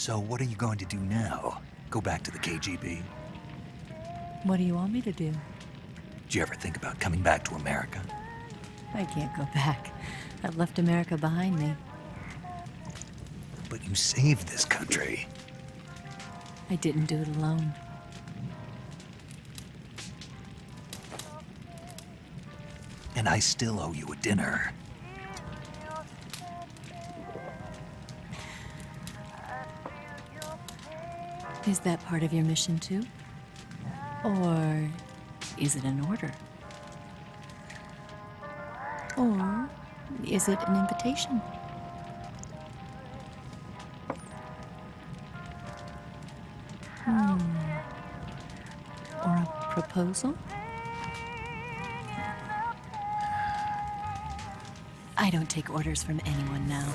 So what are you going to do now? Go back to the KGB? What do you want me to do? Did you ever think about coming back to America? I can't go back. I've left America behind me. But you saved this country. I didn't do it alone. And I still owe you a dinner. Is that part of your mission too? Or is it an order? Or is it an invitation? Or a proposal? I don't take orders from anyone now.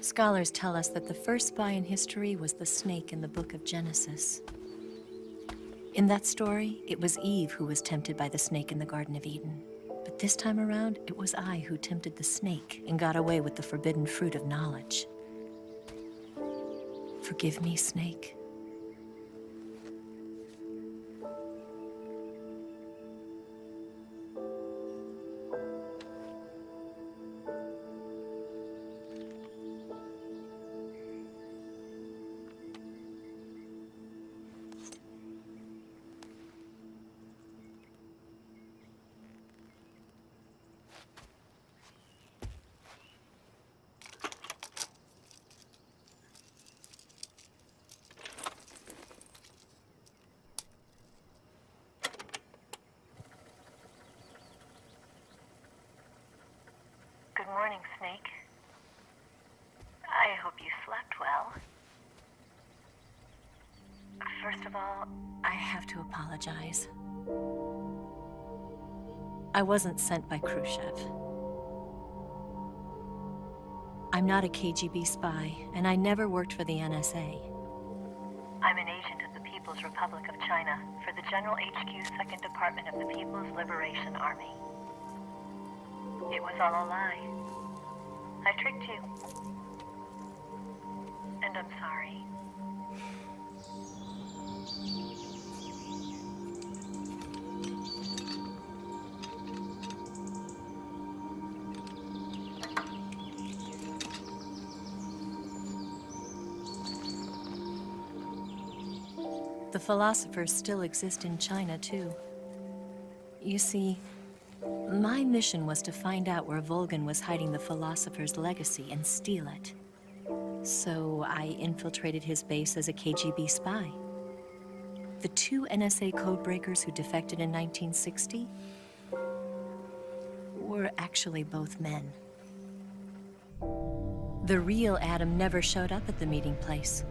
Scholars tell us that the first spy in history was the snake in the book of Genesis. In that story, it was Eve who was tempted by the snake in the Garden of Eden. But this time around, it was I who tempted the snake and got away with the forbidden fruit of knowledge. Forgive me, snake. Good morning, Snake. I hope you slept well. First of all, I have to apologize. I wasn't sent by Khrushchev. I'm not a KGB spy, and I never worked for the NSA. I'm an agent of the People's Republic of China for the General HQ 2nd Department of the People's Liberation Army. It was all a lie. I tricked you. And I'm sorry. The philosophers still exist in China, too. You see, my mission was to find out where Volgin was hiding the philosopher's legacy and steal it. So I infiltrated his base as a KGB spy. The two NSA codebreakers who defected in 1960 were actually both men. The real Adam never showed up at the meeting place,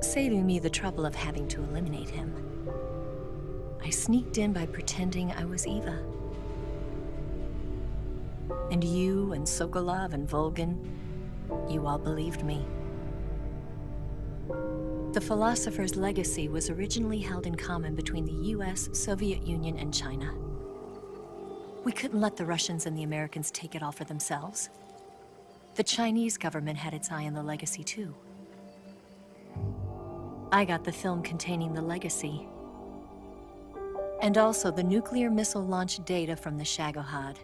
saving me the trouble of having to eliminate him. I sneaked in by pretending I was Eva. And you and Sokolov and Volgin, you all believed me. The Philosopher's legacy was originally held in common between the US, Soviet Union, and China. We couldn't let the Russians and the Americans take it all for themselves. The Chinese government had its eye on the legacy too. I got the film containing the legacy, and also the nuclear missile launch data from the Shagohod.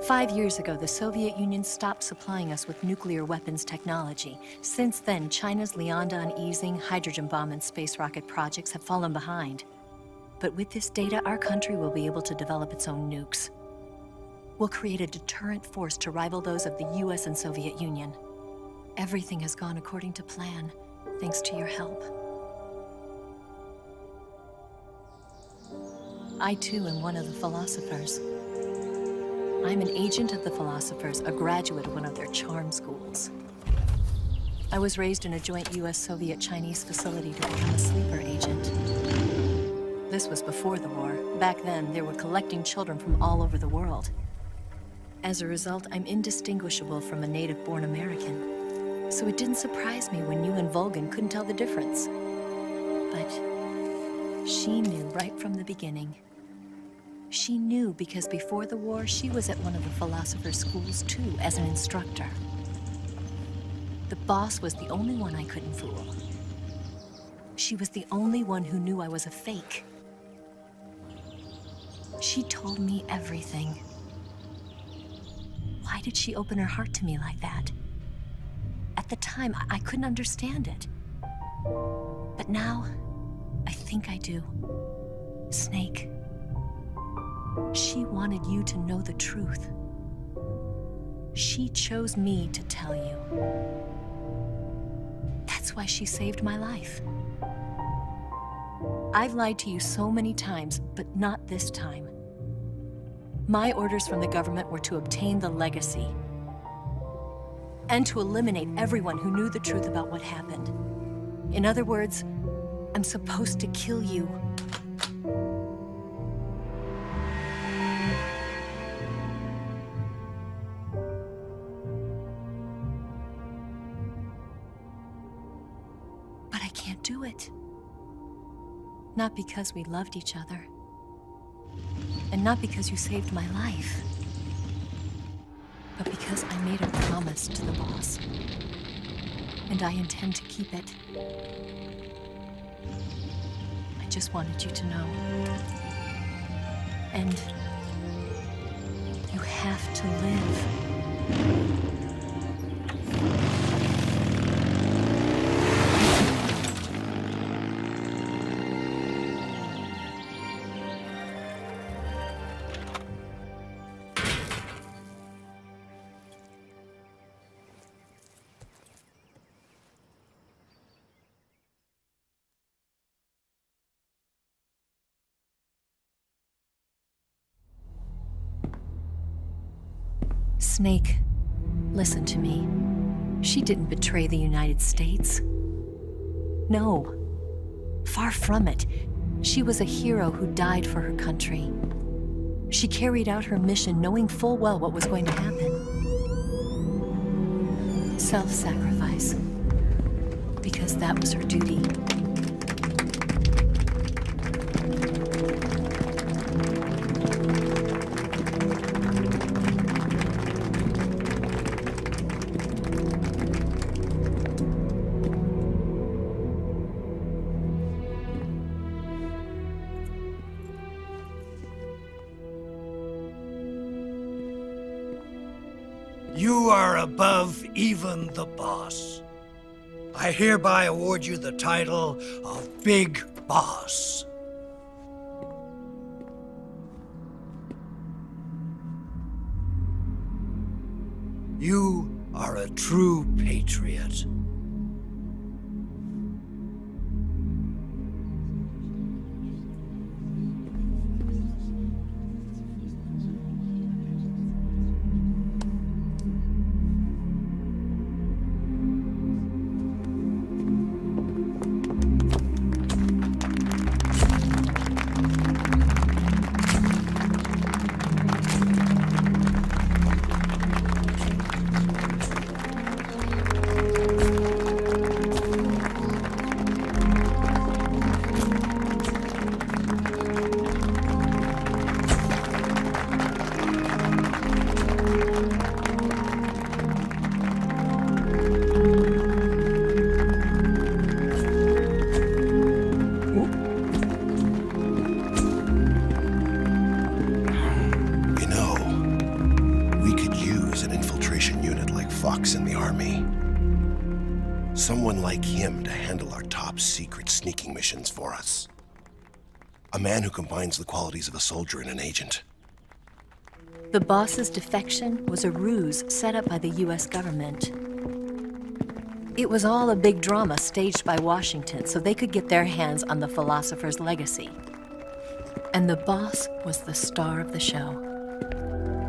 5 years ago, the Soviet Union stopped supplying us with nuclear weapons technology. Since then, China's Liaodong easing, hydrogen bomb, and space rocket projects have fallen behind. But with this data, our country will be able to develop its own nukes. We'll create a deterrent force to rival those of the US and Soviet Union. Everything has gone according to plan, thanks to your help. I too am one of the Philosophers. I'm an agent of the Philosophers, a graduate of one of their charm schools. I was raised in a joint US-Soviet-Chinese facility to become a sleeper agent. This was before the war. Back then, they were collecting children from all over the world. As a result, I'm indistinguishable from a native-born American. So it didn't surprise me when you and Volgin couldn't tell the difference. But she knew right from the beginning. She knew because before the war, she was at one of the Philosopher's schools too, as an instructor. The boss was the only one I couldn't fool. She was the only one who knew I was a fake. She told me everything. Why did she open her heart to me like that? At the time, I couldn't understand it. But now, I think I do. Snake. She wanted you to know the truth. She chose me to tell you. That's why she saved my life. I've lied to you so many times, but not this time. My orders from the government were to obtain the legacy and to eliminate everyone who knew the truth about what happened. In other words, I'm supposed to kill you. But I can't do it. Not because we loved each other. And not because you saved my life. But because I made a promise to the boss. And I intend to keep it. I just wanted you to know. And you have to live. Snake, listen to me. She didn't betray the United States. No, far from it. She was a hero who died for her country. She carried out her mission knowing full well what was going to happen. Self-sacrifice. Because that was her duty. You are above even the boss. I hereby award you the title of Big Boss. You are a true patriot. handle our top secret sneaking missions for us. A man who combines the qualities of a soldier and an agent. The boss's defection was a ruse set up by the US government. It was all a big drama staged by Washington so they could get their hands on the philosopher's legacy. And the boss was the star of the show.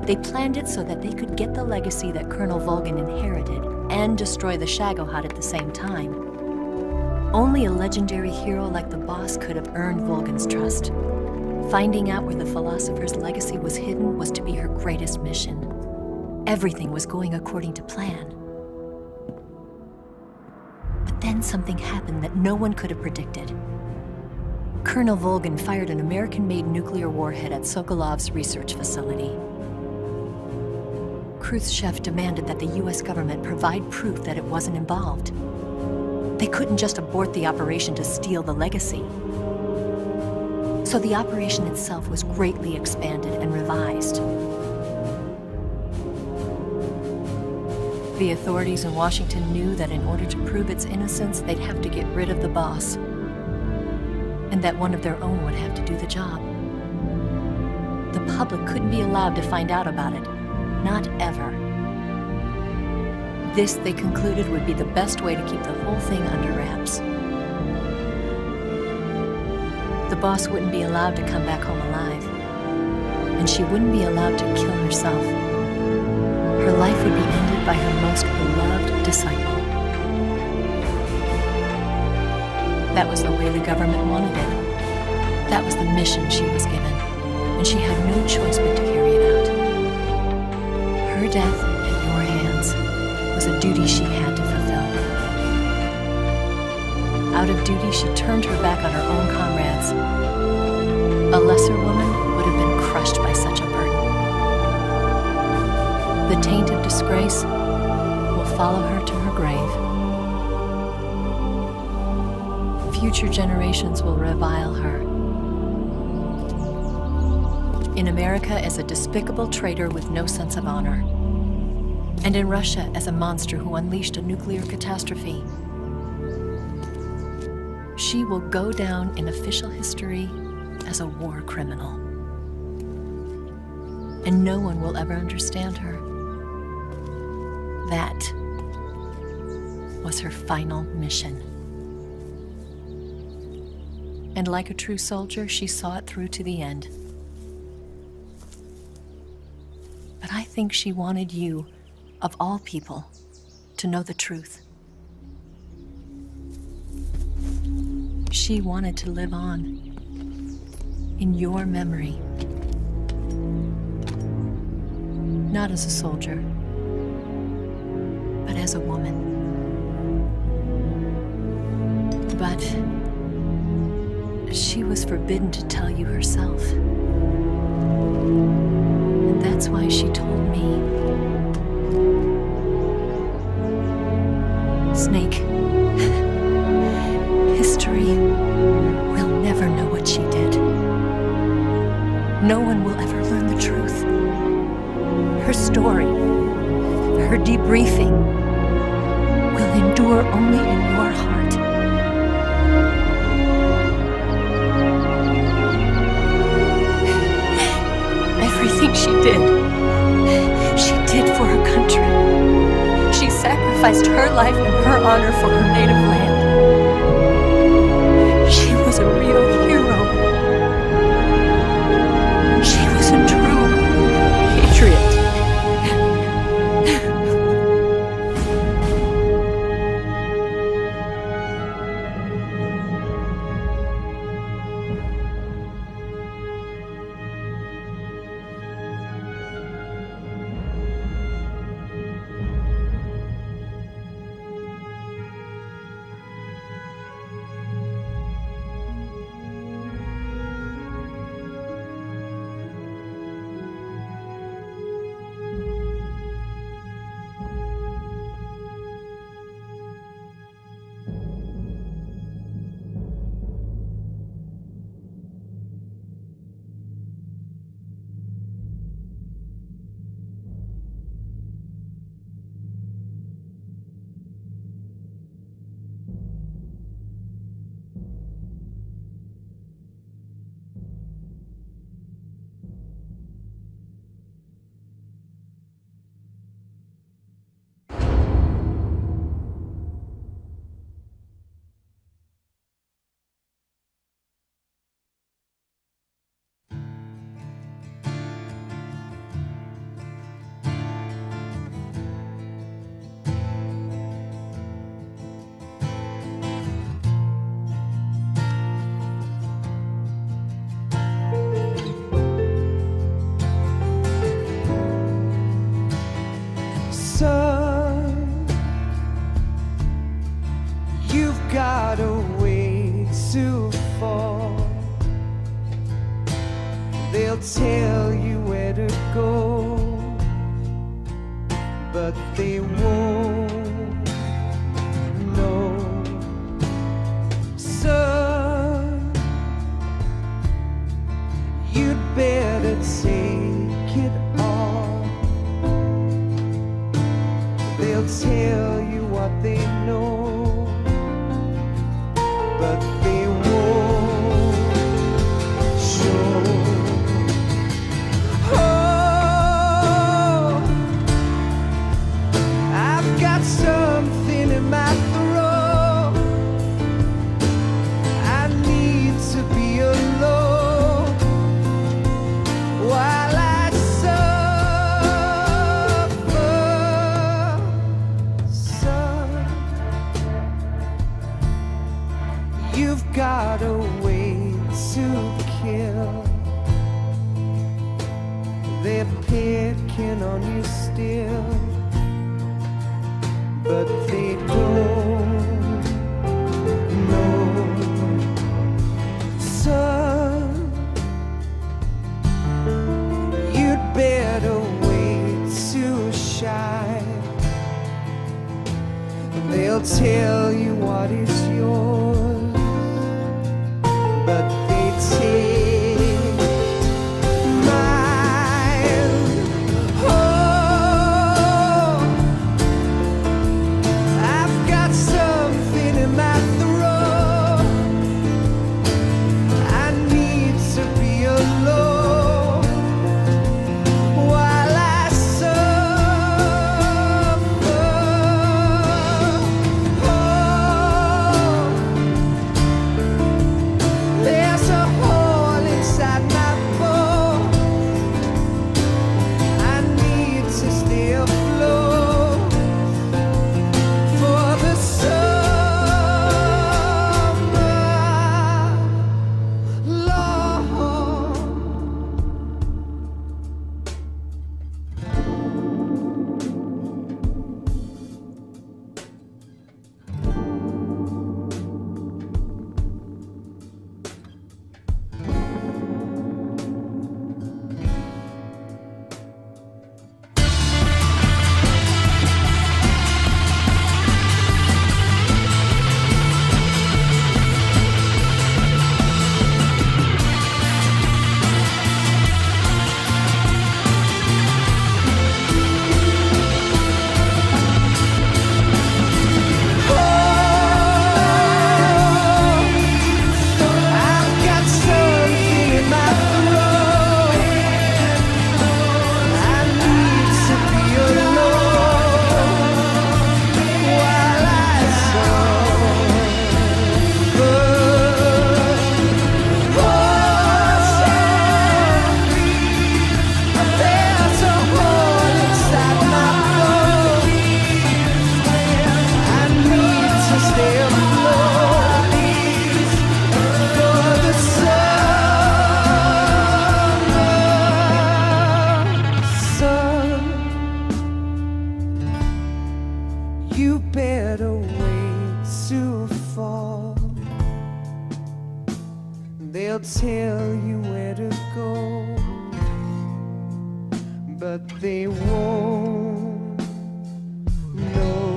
They planned it so that they could get the legacy that Colonel Volgin inherited and destroy the Shagohod at the same time. Only a legendary hero like the boss could have earned Volgin's trust. Finding out where the philosopher's legacy was hidden was to be her greatest mission. Everything was going according to plan. But then something happened that no one could have predicted. Colonel Volgin fired an American-made nuclear warhead at Sokolov's research facility. Khrushchev demanded that the US government provide proof that it wasn't involved. They couldn't just abort the operation to steal the legacy. So the operation itself was greatly expanded and revised. The authorities in Washington knew that in order to prove its innocence, they'd have to get rid of the boss, and that one of their own would have to do the job. The public couldn't be allowed to find out about it. Not ever. This, they concluded, would be the best way to keep the whole thing under wraps. The boss wouldn't be allowed to come back home alive, and she wouldn't be allowed to kill herself. Her life would be ended by her most beloved disciple. That was the way the government wanted it. That was the mission she was given, and she had no choice but to carry it out. Her death at your hands was a duty she had to fulfill. Out of duty, she turned her back on her own comrades. A lesser woman would have been crushed by such a burden. The taint of disgrace will follow her to her grave. Future generations will revile her. In America as a despicable traitor with no sense of honor. And in Russia as a monster who unleashed a nuclear catastrophe. She will go down in official history as a war criminal. And no one will ever understand her. That was her final mission. And like a true soldier, she saw it through to the end. But I think she wanted you, of all people, to know the truth. She wanted to live on in your memory. Not as a soldier, but as a woman. But she was forbidden to tell you herself. And that's why she told me. Snake, history will never know what she did. No one will ever learn the truth. Her story, her debriefing, will endure only in your heart. Everything she did for her country. She sacrificed her life and her honor for her native land. She was a real hero. She was a true patriot. They'll tell you where to go, but they won't know. Son, you'd better take it all. They'll tell you what they know, but they won't show. Oh, I've got something in my throat. I need to be alone while I suffer. Son, you've got a way to kill. They're picking on you still, but they don't know. Son, you'd better wait to shine. They'll tell you what is yours, but they take mine. Oh, I've got something in my throat. I need to be alone while I suffer. Oh, there's a hole inside my bones. I need to stay afloat for the summer, Lord. I've got something in my throat. I need to be alone while I suffer. Oh, there's a hole inside my bones. I need to stay afloat for the summer. Son, you better wait to fall. They'll tell you where to go, but they won't know.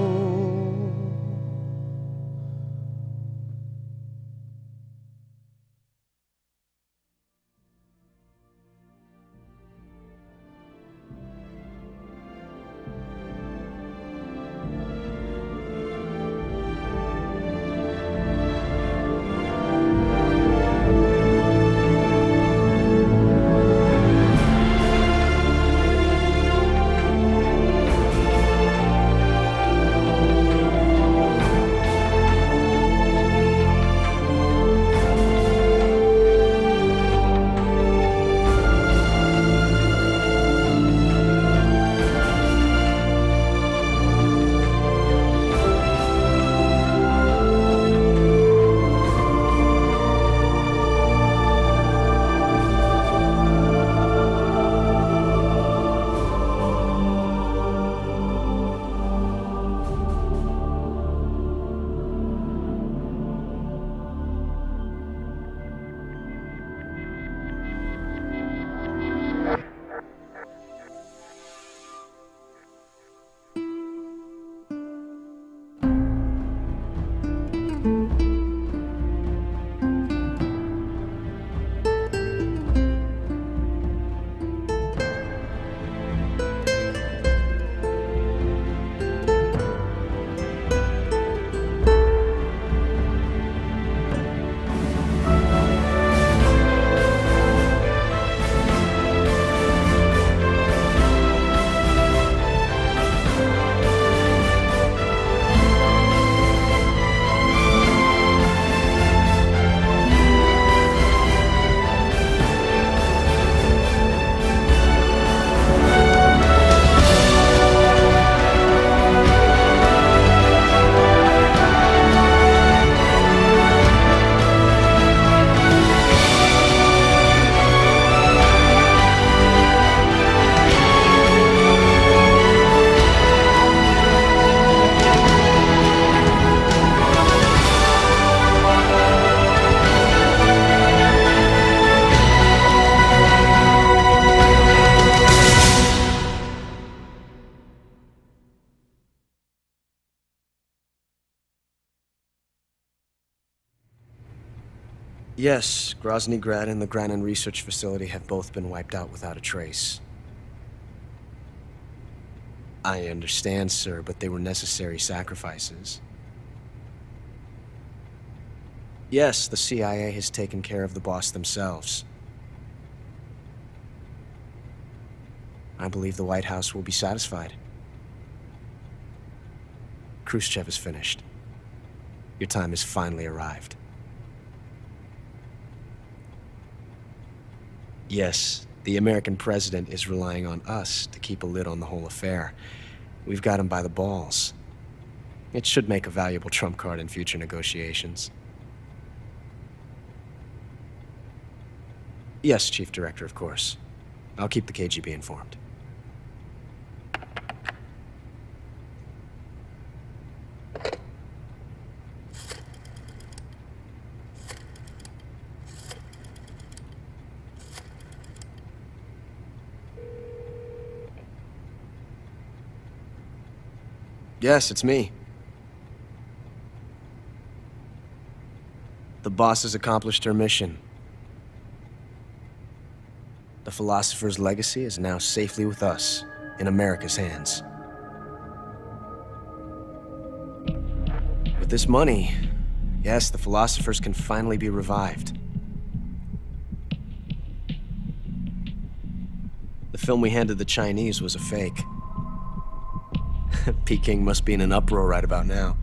Yes, Grozny Grad and the Granin Research Facility have both been wiped out without a trace. I understand, sir, but they were necessary sacrifices. Yes, the CIA has taken care of the boss themselves. I believe the White House will be satisfied. Khrushchev is finished. Your time has finally arrived. Yes, the American president is relying on us to keep a lid on the whole affair. We've got him by the balls. It should make a valuable trump card in future negotiations. Yes, Chief Director, of course. I'll keep the KGB informed. Yes, it's me. The boss has accomplished her mission. The philosopher's legacy is now safely with us, in America's hands. With this money, yes, the philosophers can finally be revived. The film we handed the Chinese was a fake. Peking must be in an uproar right about now.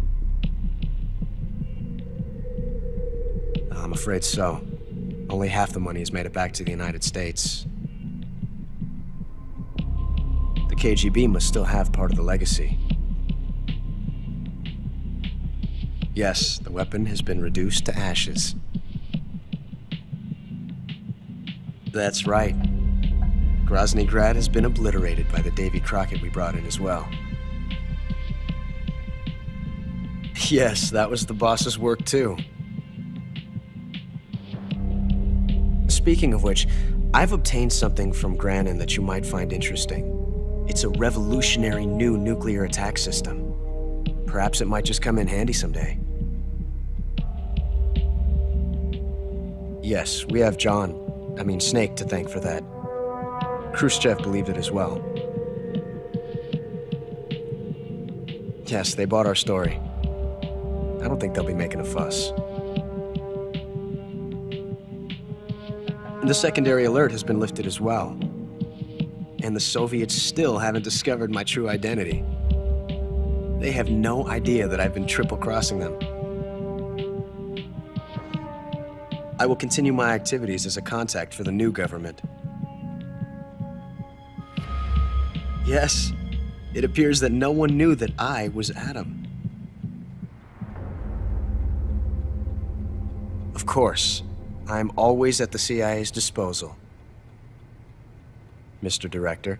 I'm afraid so. Only half the money has made it back to the United States. The KGB must still have part of the legacy. Yes, the weapon has been reduced to ashes. That's right. Grozny Grad has been obliterated by the Davy Crockett we brought in as well. Yes, that was the boss's work too. Speaking of which, I've obtained something from Granin that you might find interesting. It's a revolutionary new nuclear attack system. Perhaps it might just come in handy someday. Yes, we have Snake to thank for that. Khrushchev believed it as well. Yes, they bought our story. I don't think they'll be making a fuss. The secondary alert has been lifted as well. And the Soviets still haven't discovered my true identity. They have no idea that I've been triple-crossing them. I will continue my activities as a contact for the new government. Yes, it appears that no one knew that I was Adam. Of course, I'm always at the CIA's disposal, Mr. Director.